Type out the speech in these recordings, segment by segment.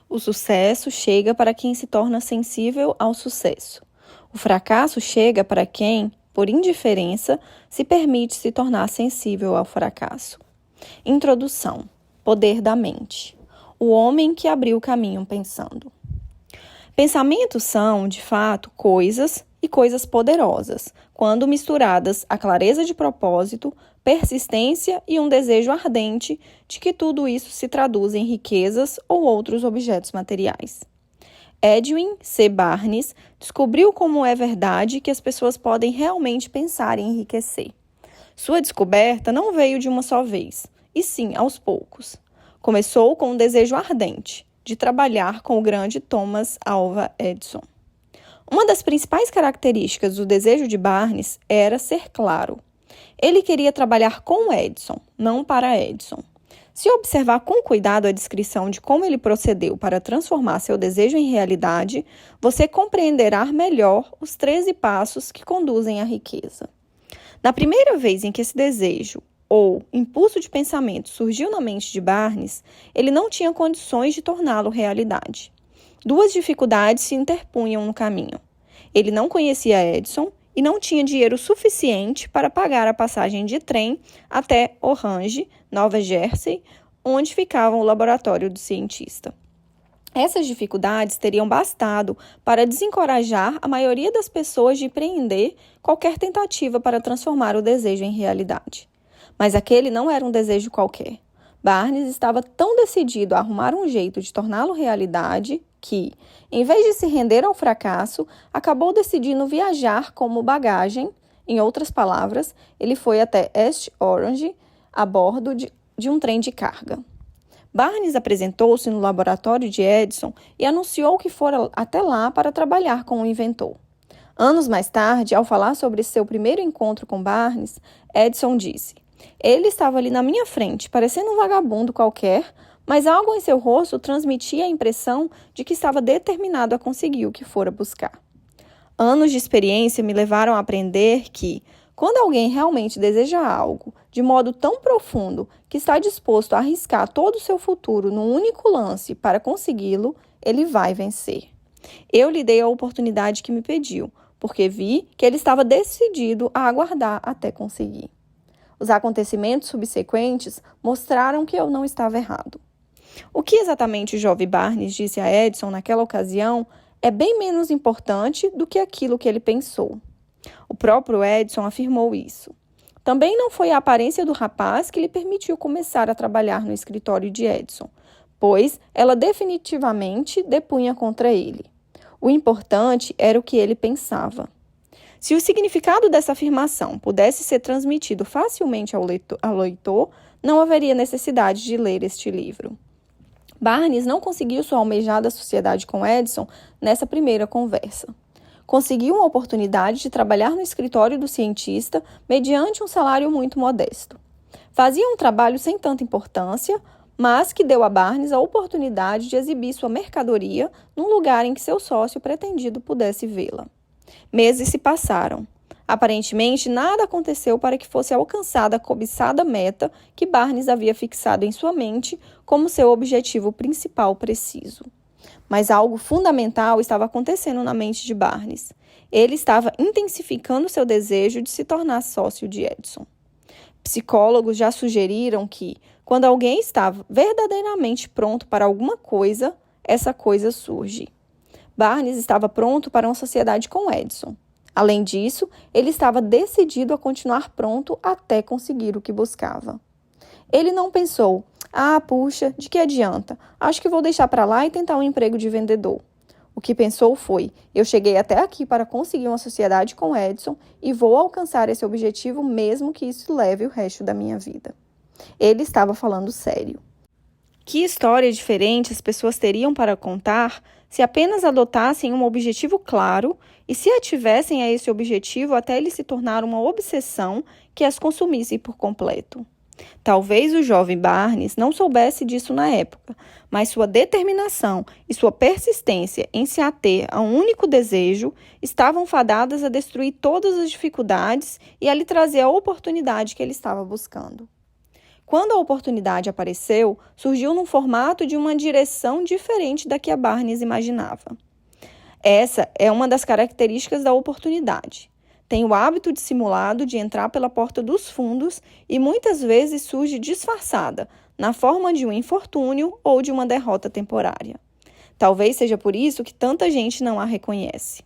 O sucesso chega para quem se torna sensível ao sucesso. O fracasso chega para quem, por indiferença, se permite se tornar sensível ao fracasso. Introdução. Poder da mente. O homem que abriu o caminho pensando. Pensamentos são, de fato, coisas e coisas poderosas, quando misturadas a clareza de propósito, persistência e um desejo ardente de que tudo isso se traduz em riquezas ou outros objetos materiais. Edwin C. Barnes descobriu como é verdade que as pessoas podem realmente pensar em enriquecer. Sua descoberta não veio de uma só vez, e sim aos poucos. Começou com um desejo ardente de trabalhar com o grande Thomas Alva Edison. Uma das principais características do desejo de Barnes era ser claro. Ele queria trabalhar com Edison, não para Edison. Se observar com cuidado a descrição de como ele procedeu para transformar seu desejo em realidade, você compreenderá melhor os 13 passos que conduzem à riqueza. Na primeira vez em que esse desejo, ou impulso de pensamento, surgiu na mente de Barnes, ele não tinha condições de torná-lo realidade. Duas dificuldades se interpunham no caminho. Ele não conhecia Edison e não tinha dinheiro suficiente para pagar a passagem de trem até Orange, Nova Jersey, onde ficava o laboratório do cientista. Essas dificuldades teriam bastado para desencorajar a maioria das pessoas de empreender qualquer tentativa para transformar o desejo em realidade. Mas aquele não era um desejo qualquer. Barnes estava tão decidido a arrumar um jeito de torná-lo realidade que, em vez de se render ao fracasso, acabou decidindo viajar como bagagem. Em outras palavras, ele foi até East Orange a bordo de um trem de carga. Barnes apresentou-se no laboratório de Edison e anunciou que fora até lá para trabalhar com o inventor. Anos mais tarde, ao falar sobre seu primeiro encontro com Barnes, Edison disse: "Ele estava ali na minha frente, parecendo um vagabundo qualquer, mas algo em seu rosto transmitia a impressão de que estava determinado a conseguir o que fora buscar." Anos de experiência me levaram a aprender que, quando alguém realmente deseja algo de modo tão profundo que está disposto a arriscar todo o seu futuro num único lance para consegui-lo, ele vai vencer. Eu lhe dei a oportunidade que me pediu, porque vi que ele estava decidido a aguardar até conseguir. Os acontecimentos subsequentes mostraram que eu não estava errado. O que exatamente o jovem Barnes disse a Edison naquela ocasião é bem menos importante do que aquilo que ele pensou. O próprio Edison afirmou isso. Também não foi a aparência do rapaz que lhe permitiu começar a trabalhar no escritório de Edison, pois ela definitivamente depunha contra ele. O importante era o que ele pensava. Se o significado dessa afirmação pudesse ser transmitido facilmente ao leitor, não haveria necessidade de ler este livro. Barnes não conseguiu sua almejada sociedade com Edison nessa primeira conversa. Conseguiu uma oportunidade de trabalhar no escritório do cientista mediante um salário muito modesto. Fazia um trabalho sem tanta importância, mas que deu a Barnes a oportunidade de exibir sua mercadoria num lugar em que seu sócio pretendido pudesse vê-la. Meses se passaram. Aparentemente, nada aconteceu para que fosse alcançada a cobiçada meta que Barnes havia fixado em sua mente como seu objetivo principal preciso. Mas algo fundamental estava acontecendo na mente de Barnes. Ele estava intensificando seu desejo de se tornar sócio de Edison. Psicólogos já sugeriram que, quando alguém está verdadeiramente pronto para alguma coisa, essa coisa surge. Barnes estava pronto para uma sociedade com Edison. Além disso, ele estava decidido a continuar pronto até conseguir o que buscava. Ele não pensou: puxa, de que adianta? Acho que vou deixar para lá e tentar um emprego de vendedor. O que pensou foi: eu cheguei até aqui para conseguir uma sociedade com Edison e vou alcançar esse objetivo mesmo que isso leve o resto da minha vida. Ele estava falando sério. Que história diferente as pessoas teriam para contar se apenas adotassem um objetivo claro e se ativessem a esse objetivo até ele se tornar uma obsessão que as consumisse por completo. Talvez o jovem Barnes não soubesse disso na época, mas sua determinação e sua persistência em se ater a um único desejo estavam fadadas a destruir todas as dificuldades e a lhe trazer a oportunidade que ele estava buscando. Quando a oportunidade apareceu, surgiu num formato de uma direção diferente da que a Barnes imaginava. Essa é uma das características da oportunidade. Tem o hábito dissimulado de entrar pela porta dos fundos e muitas vezes surge disfarçada, na forma de um infortúnio ou de uma derrota temporária. Talvez seja por isso que tanta gente não a reconhece.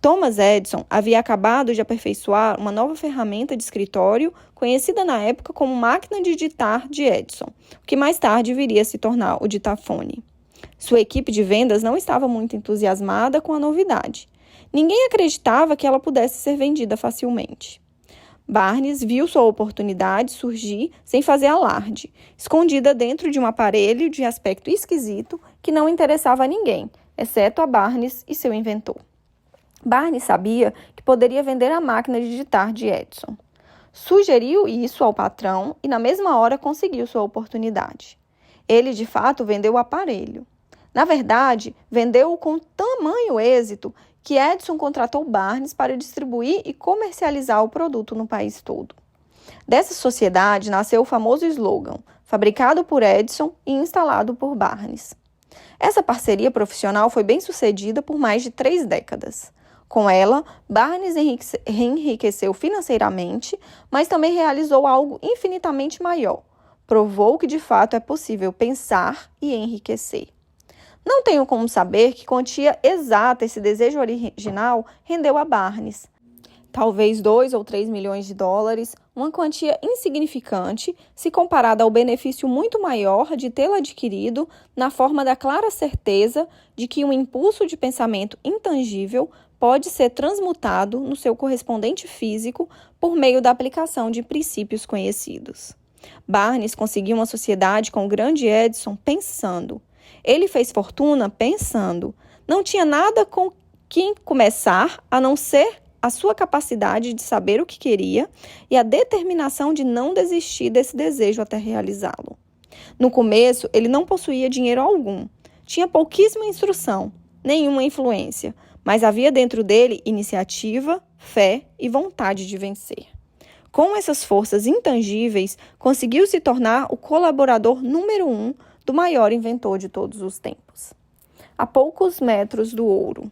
Thomas Edison havia acabado de aperfeiçoar uma nova ferramenta de escritório, conhecida na época como máquina de digitar de Edison, o que mais tarde viria a se tornar o ditafone. Sua equipe de vendas não estava muito entusiasmada com a novidade. Ninguém acreditava que ela pudesse ser vendida facilmente. Barnes viu sua oportunidade surgir sem fazer alarde, escondida dentro de um aparelho de aspecto esquisito que não interessava a ninguém, exceto a Barnes e seu inventor. Barnes sabia que poderia vender a máquina de digitar de Edison. Sugeriu isso ao patrão e, na mesma hora, conseguiu sua oportunidade. Ele, de fato, vendeu o aparelho. Na verdade, vendeu-o com tamanho êxito que Edison contratou Barnes para distribuir e comercializar o produto no país todo. Dessa sociedade nasceu o famoso slogan, fabricado por Edison e instalado por Barnes. Essa parceria profissional foi bem sucedida por mais de 3 décadas. Com ela, Barnes enriqueceu financeiramente, mas também realizou algo infinitamente maior. Provou que de fato é possível pensar e enriquecer. Não tenho como saber que quantia exata esse desejo original rendeu a Barnes. Talvez 2 ou 3 milhões de dólares, uma quantia insignificante se comparada ao benefício muito maior de tê-la adquirido na forma da clara certeza de que um impulso de pensamento intangível pode ser transmutado no seu correspondente físico por meio da aplicação de princípios conhecidos. Barnes conseguiu uma sociedade com o grande Edison pensando. Ele fez fortuna pensando. Não tinha nada com que começar a não ser a sua capacidade de saber o que queria e a determinação de não desistir desse desejo até realizá-lo. No começo, ele não possuía dinheiro algum. Tinha pouquíssima instrução, nenhuma influência, mas havia dentro dele iniciativa, fé e vontade de vencer. Com essas forças intangíveis, conseguiu se tornar o colaborador número 1 do maior inventor de todos os tempos. A poucos metros do ouro.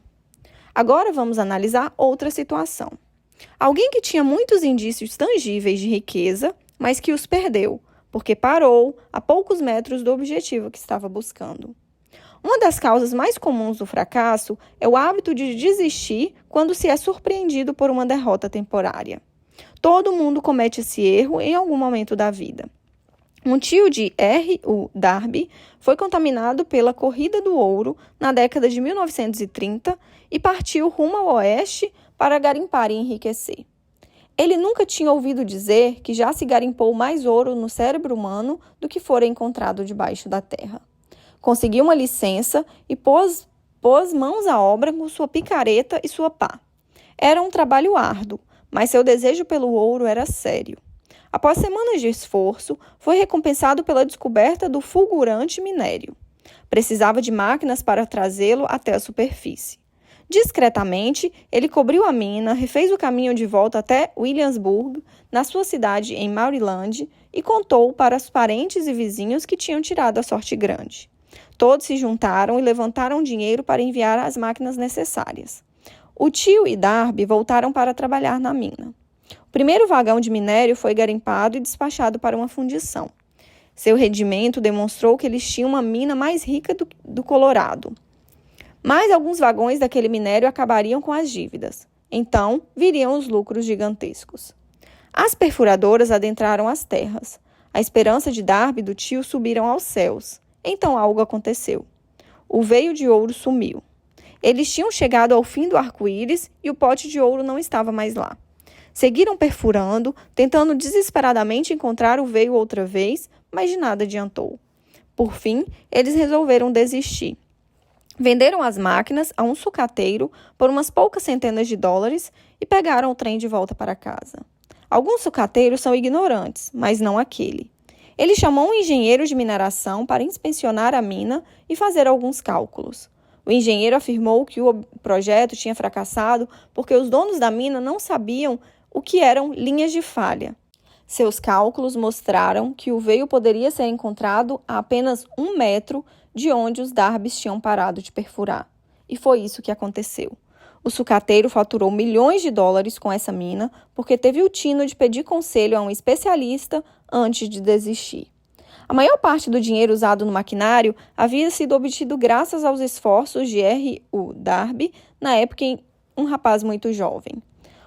Agora vamos analisar outra situação. Alguém que tinha muitos indícios tangíveis de riqueza, mas que os perdeu, porque parou a poucos metros do objetivo que estava buscando. Uma das causas mais comuns do fracasso é o hábito de desistir quando se é surpreendido por uma derrota temporária. Todo mundo comete esse erro em algum momento da vida. Um tio de R.U. Darby foi contaminado pela corrida do ouro na década de 1930 e partiu rumo ao oeste para garimpar e enriquecer. Ele nunca tinha ouvido dizer que já se garimpou mais ouro no cérebro humano do que fora encontrado debaixo da terra. Conseguiu uma licença e pôs mãos à obra com sua picareta e sua pá. Era um trabalho árduo, mas seu desejo pelo ouro era sério. Após semanas de esforço, foi recompensado pela descoberta do fulgurante minério. Precisava de máquinas para trazê-lo até a superfície. Discretamente, ele cobriu a mina, refez o caminho de volta até Williamsburg, na sua cidade em Maryland, e contou para os parentes e vizinhos que tinham tirado a sorte grande. Todos se juntaram e levantaram dinheiro para enviar as máquinas necessárias. O tio e Darby voltaram para trabalhar na mina. O primeiro vagão de minério foi garimpado e despachado para uma fundição. Seu rendimento demonstrou que eles tinham uma mina mais rica do Colorado. Mas alguns vagões daquele minério acabariam com as dívidas. Então, viriam os lucros gigantescos. As perfuradoras adentraram as terras. A esperança de Darby e do tio subiram aos céus. Então algo aconteceu. O veio de ouro sumiu. Eles tinham chegado ao fim do arco-íris e o pote de ouro não estava mais lá. Seguiram perfurando, tentando desesperadamente encontrar o veio outra vez, mas de nada adiantou. Por fim, eles resolveram desistir. Venderam as máquinas a um sucateiro por umas poucas centenas de dólares e pegaram o trem de volta para casa. Alguns sucateiros são ignorantes, mas não aquele. Ele chamou um engenheiro de mineração para inspecionar a mina e fazer alguns cálculos. O engenheiro afirmou que o projeto tinha fracassado porque os donos da mina não sabiam o que eram linhas de falha. Seus cálculos mostraram que o veio poderia ser encontrado a apenas 1 metro de onde os Darbys tinham parado de perfurar. E foi isso que aconteceu. O sucateiro faturou milhões de dólares com essa mina porque teve o tino de pedir conselho a um especialista antes de desistir. A maior parte do dinheiro usado no maquinário havia sido obtido graças aos esforços de R.U. Darby, na época um rapaz muito jovem.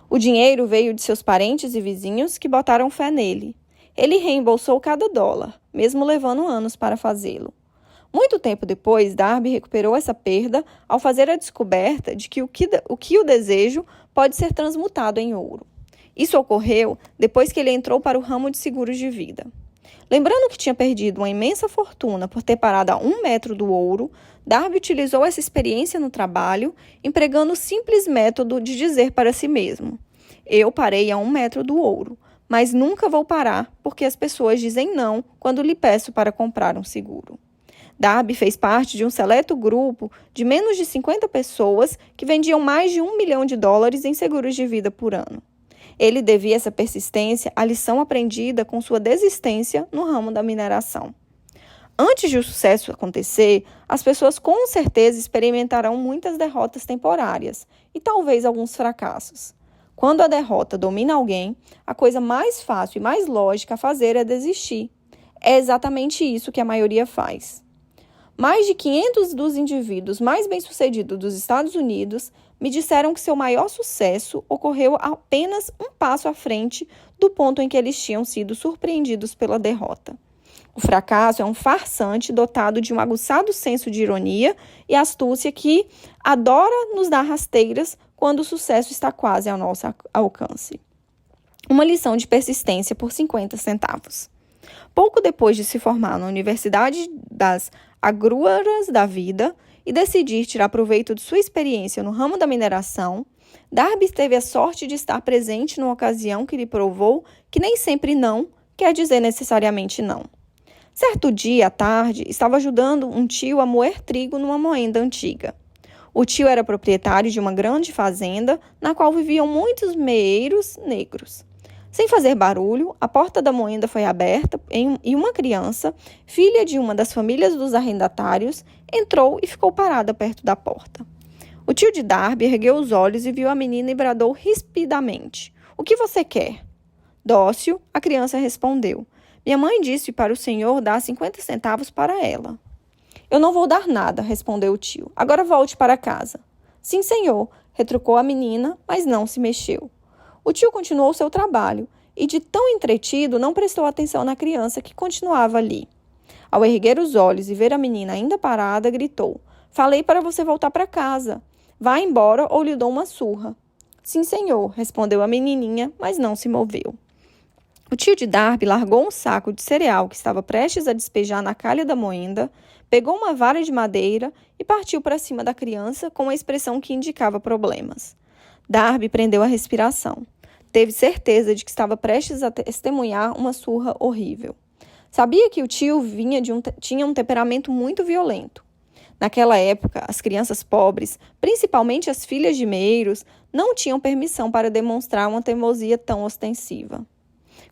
O dinheiro veio de seus parentes e vizinhos que botaram fé nele. Ele reembolsou cada dólar, mesmo levando anos para fazê-lo. Muito tempo depois, Darby recuperou essa perda ao fazer a descoberta de que o desejo pode ser transmutado em ouro. Isso ocorreu depois que ele entrou para o ramo de seguros de vida. Lembrando que tinha perdido uma imensa fortuna por ter parado a 1 metro do ouro, Darby utilizou essa experiência no trabalho, empregando o simples método de dizer para si mesmo: eu parei a 1 metro do ouro, mas nunca vou parar porque as pessoas dizem não quando lhe peço para comprar um seguro. Darby fez parte de um seleto grupo de menos de 50 pessoas que vendiam mais de $1 milhão em seguros de vida por ano. Ele devia essa persistência à lição aprendida com sua desistência no ramo da mineração. Antes de o sucesso acontecer, as pessoas com certeza experimentarão muitas derrotas temporárias e talvez alguns fracassos. Quando a derrota domina alguém, a coisa mais fácil e mais lógica a fazer é desistir. É exatamente isso que a maioria faz. Mais de 500 dos indivíduos mais bem-sucedidos dos Estados Unidos me disseram que seu maior sucesso ocorreu apenas um passo à frente do ponto em que eles tinham sido surpreendidos pela derrota. O fracasso é um farsante dotado de um aguçado senso de ironia e astúcia que adora nos dar rasteiras quando o sucesso está quase ao nosso alcance. Uma lição de persistência por 50 centavos. Pouco depois de se formar na Universidade das Agruras da Vida e decidir tirar proveito de sua experiência no ramo da mineração, Darby teve a sorte de estar presente numa ocasião que lhe provou que nem sempre não quer dizer necessariamente não. Certo dia, à tarde, estava ajudando um tio a moer trigo numa moenda antiga. O tio era proprietário de uma grande fazenda na qual viviam muitos meeiros negros. Sem fazer barulho, a porta da moenda foi aberta e uma criança, filha de uma das famílias dos arrendatários, entrou e ficou parada perto da porta. O tio de Darby ergueu os olhos e viu a menina e bradou rispidamente: "O que você quer?" Dócil, a criança respondeu: "Minha mãe disse para o senhor dar 50 centavos para ela." "Eu não vou dar nada", respondeu o tio. "Agora volte para casa." "Sim, senhor", retrucou a menina, mas não se mexeu. O tio continuou seu trabalho e, de tão entretido, não prestou atenção na criança que continuava ali. Ao erguer os olhos e ver a menina ainda parada, gritou: "Falei para você voltar para casa. Vá embora ou lhe dou uma surra." "Sim, senhor", respondeu a menininha, mas não se moveu. O tio de Darby largou um saco de cereal que estava prestes a despejar na calha da moenda, pegou uma vara de madeira e partiu para cima da criança com uma expressão que indicava problemas. Darby prendeu a respiração. Teve certeza de que estava prestes a testemunhar uma surra horrível. Sabia que o tio tinha um temperamento muito violento. Naquela época, as crianças pobres, principalmente as filhas de meeiros, não tinham permissão para demonstrar uma teimosia tão ostensiva.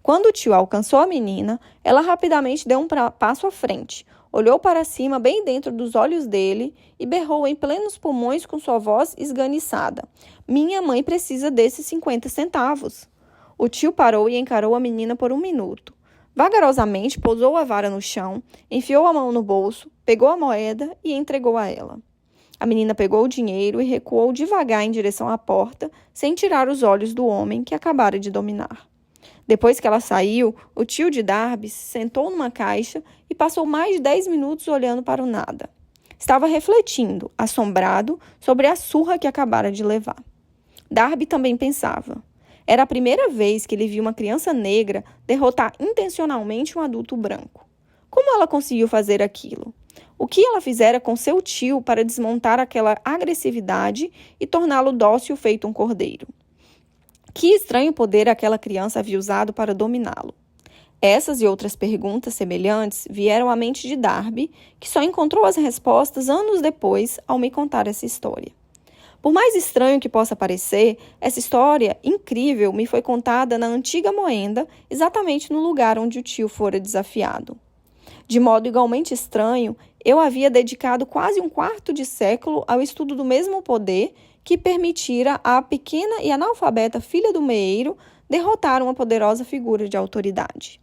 Quando o tio alcançou a menina, ela rapidamente deu um passo à frente, olhou para cima bem dentro dos olhos dele e berrou em plenos pulmões com sua voz esganiçada: "Minha mãe precisa desses 50 centavos." O tio parou e encarou a menina por 1 minuto. Vagarosamente pousou a vara no chão, enfiou a mão no bolso, pegou a moeda e entregou a ela. A menina pegou o dinheiro e recuou devagar em direção à porta, sem tirar os olhos do homem que acabara de dominar. Depois que ela saiu, o tio de Darby se sentou numa caixa e passou mais de 10 minutos olhando para o nada. Estava refletindo, assombrado, sobre a surra que acabara de levar. Darby também pensava. Era a primeira vez que ele viu uma criança negra derrotar intencionalmente um adulto branco. Como ela conseguiu fazer aquilo? O que ela fizera com seu tio para desmontar aquela agressividade e torná-lo dócil feito um cordeiro? Que estranho poder aquela criança havia usado para dominá-lo? Essas e outras perguntas semelhantes vieram à mente de Darby, que só encontrou as respostas anos depois ao me contar essa história. Por mais estranho que possa parecer, essa história incrível me foi contada na antiga Moenda, exatamente no lugar onde o tio fora desafiado. De modo igualmente estranho, eu havia dedicado quase um quarto de século ao estudo do mesmo poder que permitira à pequena e analfabeta filha do meeiro derrotar uma poderosa figura de autoridade.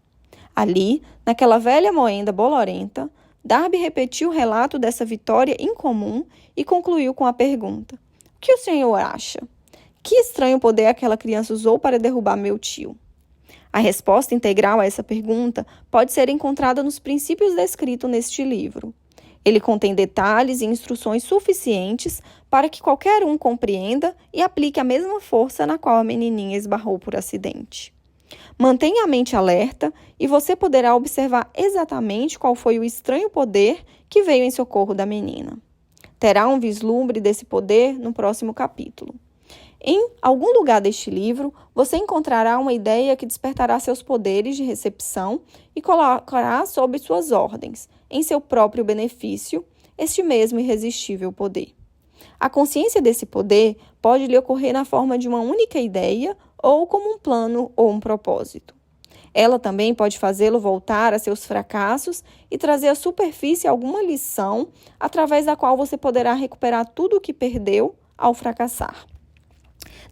Ali, naquela velha moenda bolorenta, Darby repetiu o relato dessa vitória incomum e concluiu com a pergunta: "O que o senhor acha? Que estranho poder aquela criança usou para derrubar meu tio?" A resposta integral a essa pergunta pode ser encontrada nos princípios descritos neste livro. Ele contém detalhes e instruções suficientes para que qualquer um compreenda e aplique a mesma força na qual a menininha esbarrou por acidente. Mantenha a mente alerta e você poderá observar exatamente qual foi o estranho poder que veio em socorro da menina. Terá um vislumbre desse poder no próximo capítulo. Em algum lugar deste livro, você encontrará uma ideia que despertará seus poderes de recepção e colocará sob suas ordens, em seu próprio benefício, este mesmo irresistível poder. A consciência desse poder pode lhe ocorrer na forma de uma única ideia ou como um plano ou um propósito. Ela também pode fazê-lo voltar a seus fracassos e trazer à superfície alguma lição através da qual você poderá recuperar tudo o que perdeu ao fracassar.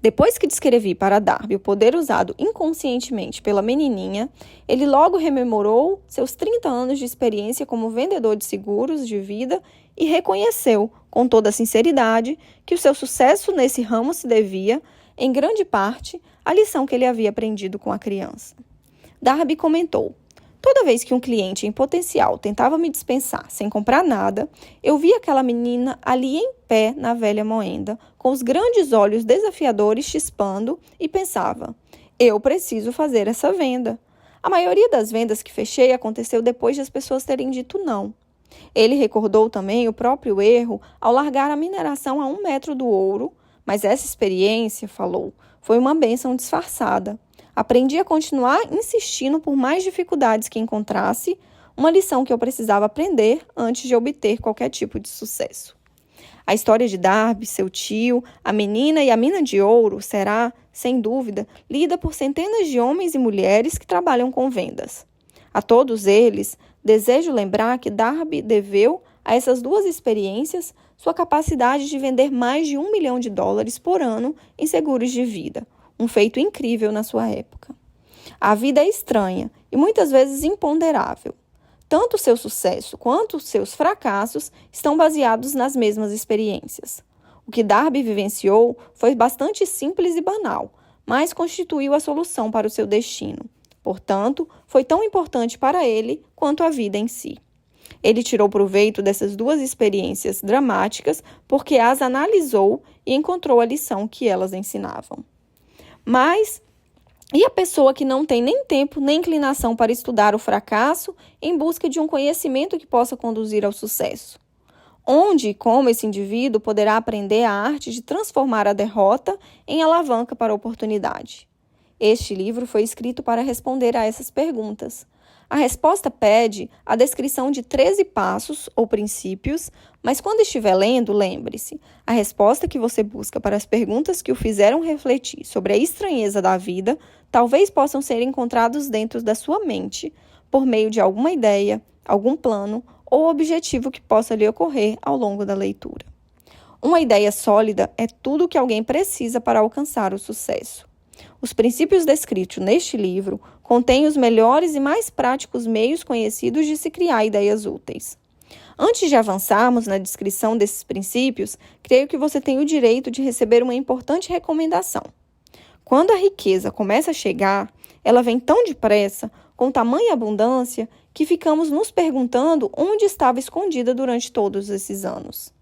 Depois que descrevi para Darby o poder usado inconscientemente pela menininha, ele logo rememorou seus 30 anos de experiência como vendedor de seguros de vida e reconheceu, com toda a sinceridade, que o seu sucesso nesse ramo se devia, em grande parte, à lição que ele havia aprendido com a criança. Darby comentou: "Toda vez que um cliente em potencial tentava me dispensar sem comprar nada, eu via aquela menina ali em pé na velha moenda, com os grandes olhos desafiadores chispando, e pensava: eu preciso fazer essa venda. A maioria das vendas que fechei aconteceu depois de as pessoas terem dito não." Ele recordou também o próprio erro ao largar a mineração a 1 metro do ouro, mas essa experiência, falou, foi uma bênção disfarçada. Aprendi a continuar insistindo por mais dificuldades que encontrasse, uma lição que eu precisava aprender antes de obter qualquer tipo de sucesso. A história de Darby, seu tio, a menina e a mina de ouro será, sem dúvida, lida por centenas de homens e mulheres que trabalham com vendas. A todos eles, desejo lembrar que Darby deveu a essas duas experiências sua capacidade de vender mais de $1 milhão por ano em seguros de vida, um feito incrível na sua época. A vida é estranha e muitas vezes imponderável. Tanto seu sucesso quanto seus fracassos estão baseados nas mesmas experiências. O que Darby vivenciou foi bastante simples e banal, mas constituiu a solução para o seu destino. Portanto, foi tão importante para ele quanto a vida em si. Ele tirou proveito dessas duas experiências dramáticas porque as analisou e encontrou a lição que elas ensinavam. Mas, e a pessoa que não tem nem tempo nem inclinação para estudar o fracasso em busca de um conhecimento que possa conduzir ao sucesso? Onde e como esse indivíduo poderá aprender a arte de transformar a derrota em alavanca para a oportunidade? Este livro foi escrito para responder a essas perguntas. A resposta pede a descrição de 13 passos ou princípios, mas quando estiver lendo, lembre-se, a resposta que você busca para as perguntas que o fizeram refletir sobre a estranheza da vida talvez possam ser encontrados dentro da sua mente, por meio de alguma ideia, algum plano ou objetivo que possa lhe ocorrer ao longo da leitura. Uma ideia sólida é tudo o que alguém precisa para alcançar o sucesso. Os princípios descritos neste livro contêm os melhores e mais práticos meios conhecidos de se criar ideias úteis. Antes de avançarmos na descrição desses princípios, creio que você tem o direito de receber uma importante recomendação. Quando a riqueza começa a chegar, ela vem tão depressa, com tamanha abundância, que ficamos nos perguntando onde estava escondida durante todos esses anos.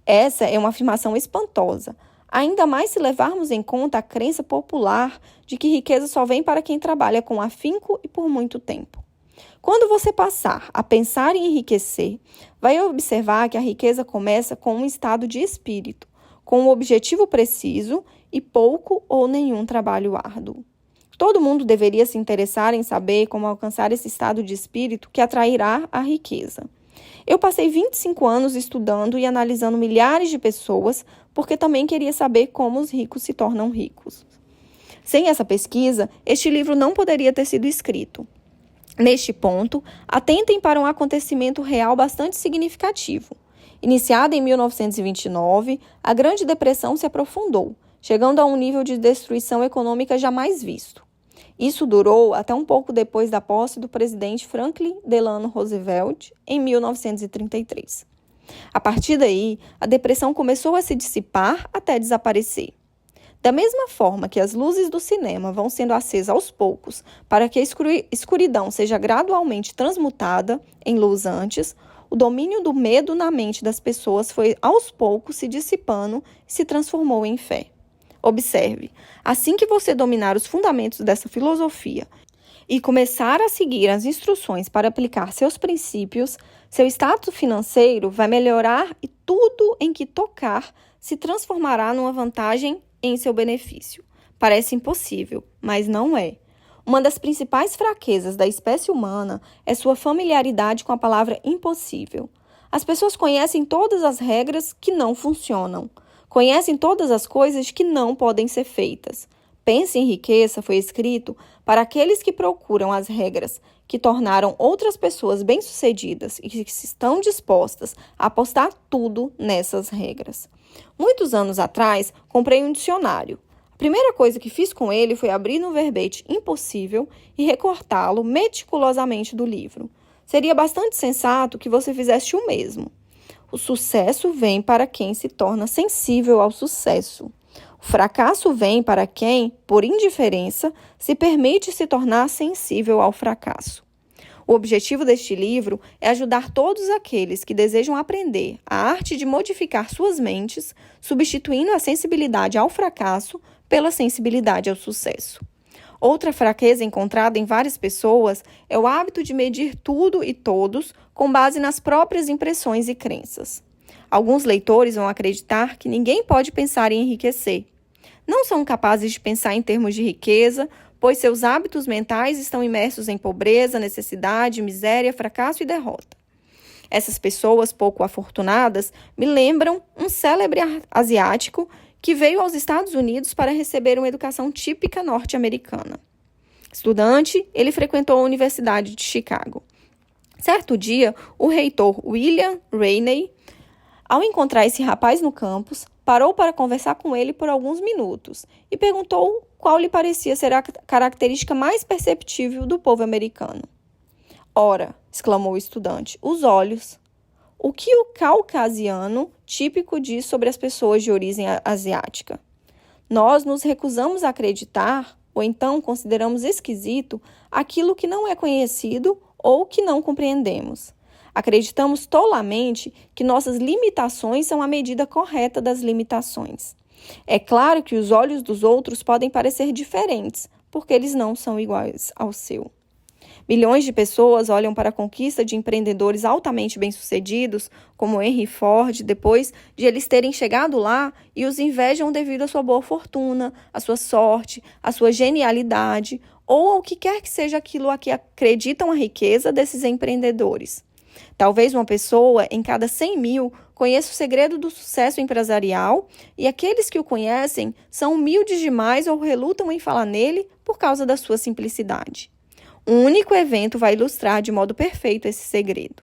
Essa é uma afirmação espantosa, ainda mais se levarmos em conta a crença popular de que riqueza só vem para quem trabalha com afinco e por muito tempo. Quando você passar a pensar em enriquecer, vai observar que a riqueza começa com um estado de espírito, com um objetivo preciso e pouco ou nenhum trabalho árduo. Todo mundo deveria se interessar em saber como alcançar esse estado de espírito que atrairá a riqueza. Eu passei 25 anos estudando e analisando milhares de pessoas, porque também queria saber como os ricos se tornam ricos. Sem essa pesquisa, este livro não poderia ter sido escrito. Neste ponto, atentem para um acontecimento real bastante significativo. Iniciada em 1929, a Grande Depressão se aprofundou, chegando a um nível de destruição econômica jamais visto. Isso durou até um pouco depois da posse do presidente Franklin Delano Roosevelt, em 1933. A partir daí, a depressão começou a se dissipar até desaparecer. Da mesma forma que as luzes do cinema vão sendo acesas aos poucos para que a escuridão seja gradualmente transmutada em luz antes, o domínio do medo na mente das pessoas foi aos poucos se dissipando e se transformou em fé. Observe, assim que você dominar os fundamentos dessa filosofia e começar a seguir as instruções para aplicar seus princípios, seu status financeiro vai melhorar e tudo em que tocar se transformará numa vantagem em seu benefício. Parece impossível, mas não é. Uma das principais fraquezas da espécie humana é sua familiaridade com a palavra impossível. As pessoas conhecem todas as regras que não funcionam. Conhecem todas as coisas que não podem ser feitas. Pense em Riqueza foi escrito para aqueles que procuram as regras que tornaram outras pessoas bem-sucedidas e que estão dispostas a apostar tudo nessas regras. Muitos anos atrás, comprei um dicionário. A primeira coisa que fiz com ele foi abrir no verbete impossível e recortá-lo meticulosamente do livro. Seria bastante sensato que você fizesse o mesmo. O sucesso vem para quem se torna sensível ao sucesso. O fracasso vem para quem, por indiferença, se permite se tornar sensível ao fracasso. O objetivo deste livro é ajudar todos aqueles que desejam aprender a arte de modificar suas mentes, substituindo a sensibilidade ao fracasso pela sensibilidade ao sucesso. Outra fraqueza encontrada em várias pessoas é o hábito de medir tudo e todos com base nas próprias impressões e crenças. Alguns leitores vão acreditar que ninguém pode pensar em enriquecer. Não são capazes de pensar em termos de riqueza, pois seus hábitos mentais estão imersos em pobreza, necessidade, miséria, fracasso e derrota. Essas pessoas pouco afortunadas me lembram um célebre asiático que veio aos Estados Unidos para receber uma educação típica norte-americana. Estudante, ele frequentou a Universidade de Chicago. Certo dia, o reitor William Rainey, ao encontrar esse rapaz no campus, parou para conversar com ele por alguns minutos e perguntou qual lhe parecia ser a característica mais perceptível do povo americano. Ora, exclamou o estudante, os olhos. O que o caucasiano típico diz sobre as pessoas de origem asiática? Nós nos recusamos a acreditar, ou então consideramos esquisito, aquilo que não é conhecido ou que não compreendemos. Acreditamos tolamente que nossas limitações são a medida correta das limitações. É claro que os olhos dos outros podem parecer diferentes, porque eles não são iguais ao seu. Milhões de pessoas olham para a conquista de empreendedores altamente bem-sucedidos, como Henry Ford, depois de eles terem chegado lá e os invejam devido à sua boa fortuna, à sua sorte, à sua genialidade ou ao que quer que seja aquilo a que acreditam a riqueza desses empreendedores. Talvez uma pessoa em cada 100 mil conheça o segredo do sucesso empresarial e aqueles que o conhecem são humildes demais ou relutam em falar nele por causa da sua simplicidade. Um único evento vai ilustrar de modo perfeito esse segredo.